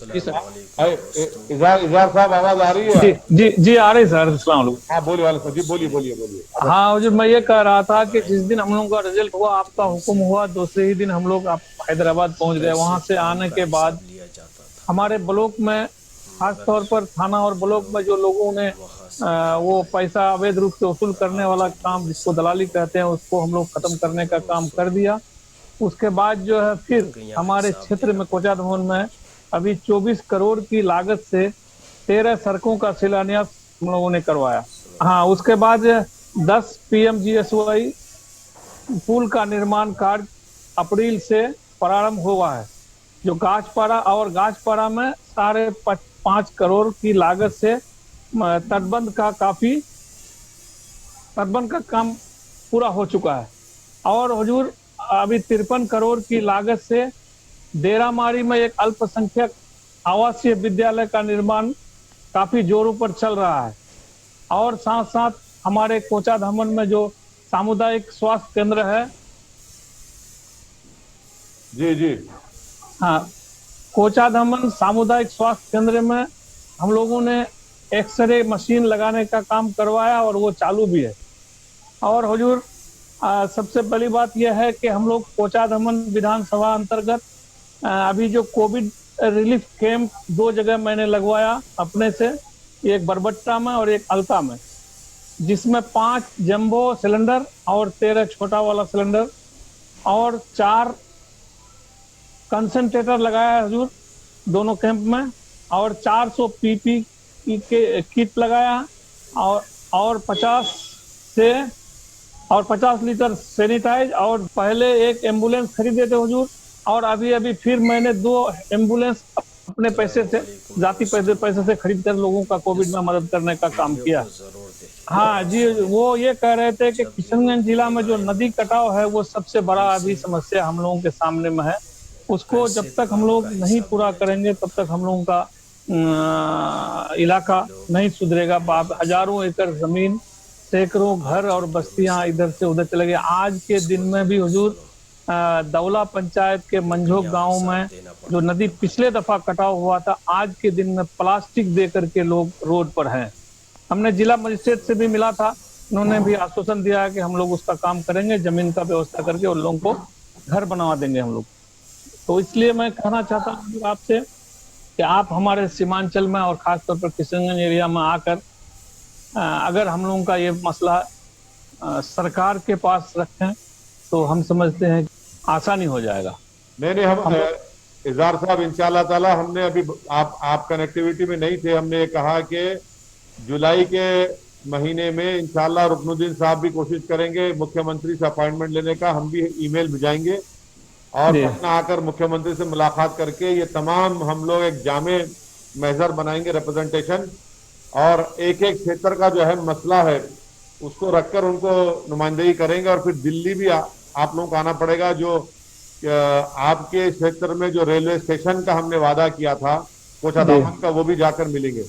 जी sir. इजहार साहब, आवाज आ रही है? जी जी जी, आ रही सर। अस्सलाम वालेकुम। हाँ, बोलिए वाले सर जी, बोलिए बोलिए बोलिए। अब हाँ, जो मैं ये कह रहा था कि जिस दिन हम लोगों का रिजल्ट हुआ, आपका हुक्म हुआ, दूसरे ही दिन हम लोग आप हैदराबाद पहुंच गए। वहां से आने के बाद हमारे ब्लॉक में, खास तौर पर थाना और ब्लॉक में जो लोगों ने वो पैसा अवैध रूप से वसूल करने वाला काम, जिसको दलाली कहते हैं, उसको हम लोग खत्म करने का काम कर दिया। उसके बाद जो है फिर हमारे क्षेत्र में कोचा धमन में अभी 24 करोड़ की लागत से 13 सड़कों का शिलान्यास हम लोगों ने करवाया। हाँ, उसके बाद 10 पीएमजीएसवाई पुल का निर्माण कार्य अप्रैल से प्रारंभ हुआ है। जो गाछपाड़ा में 5.5 करोड़ की लागत से तटबंध का काम पूरा हो चुका है। और हुजूर, अभी 53 करोड़ की लागत से डेरामारी में एक अल्पसंख्यक आवासीय विद्यालय का निर्माण काफी जोरों पर चल रहा है। और साथ साथ हमारे कोचा धामन में जो सामुदायिक स्वास्थ्य केंद्र है, जी जी। हाँ, कोचा धामन सामुदायिक स्वास्थ्य केंद्र में हम लोगों ने एक्सरे मशीन लगाने का काम करवाया और वो चालू भी है। और हुजूर, सबसे बड़ी बात यह है कि हम लोग कोचा धामन विधानसभा अंतर्गत अभी जो कोविड रिलीफ कैंप 2 जगह मैंने लगवाया अपने से, एक बरबट्टा में और एक अलता में, जिसमें 5 जंबो सिलेंडर और 13 छोटा वाला सिलेंडर और 4 कंसंट्रेटर लगाया है हुजूर, दोनों कैंप में। और 400 पीपी के किट लगाया। और और 50 से और 50 लीटर सैनिटाइज, और पहले एक एम्बुलेंस खरीदे थे हुजूर। और अभी अभी फिर मैंने 2 एम्बुलेंस अपने पैसे से, जाति पैसे से खरीद कर लोगों का कोविड में मदद करने का काम किया। हाँ जी, वो ये कह रहे थे कि किशनगंज जिला में जो नदी कटाव है, वो सबसे बड़ा अभी समस्या हम लोगों के सामने में है। उसको जब तक हम लोग नहीं पूरा करेंगे, तब तक हम लोगों का इलाका नहीं सुधरेगा। हजारों एकड़ जमीन, सैकड़ों घर और बस्तियां इधर से उधर चले गए। आज के दिन में भी हुजूर, दौला पंचायत के मंझोक गांव में जो नदी पिछले दफा कटाव हुआ था, आज के दिन में प्लास्टिक दे करके लोग रोड पर हैं। हमने जिला मजिस्ट्रेट से भी मिला था, उन्होंने भी आश्वासन दिया है कि हम लोग उसका काम करेंगे, जमीन का व्यवस्था करके उन लोगों को घर बनवा देंगे हम लोग। तो इसलिए मैं कहना चाहता हूँ आपसे कि आप हमारे सीमांचल में और खासतौर पर किशनगंज एरिया में आकर, अगर हम लोगों का ये मसला सरकार के पास रखें, तो हम समझते हैं आसानी हो जाएगा। नहीं नहीं, हम हम लोग इजहार साहब, इंशाल्लाह ताला हमने अभी, आप कनेक्टिविटी में नहीं थे, हमने ये कहा कि जुलाई के महीने में इंशाल्लाह रुकनुद्दीन साहब भी कोशिश करेंगे मुख्यमंत्री से अपॉइंटमेंट लेने का। हम भी ईमेल भिजाएंगे और जी पटना आकर मुख्यमंत्री से मुलाकात करके ये तमाम हम लोग एक जामे महजर बनाएंगे, रिप्रेजेंटेशन। और एक एक क्षेत्र का जो है मसला है, उसको रखकर उनको नुमाइंदगी करेंगे। और फिर दिल्ली भी आप लोगों को आना पड़ेगा। जो आपके क्षेत्र में जो रेलवे स्टेशन का हमने वादा किया था कोचा जी दामन का, वो भी जाकर मिलेंगे।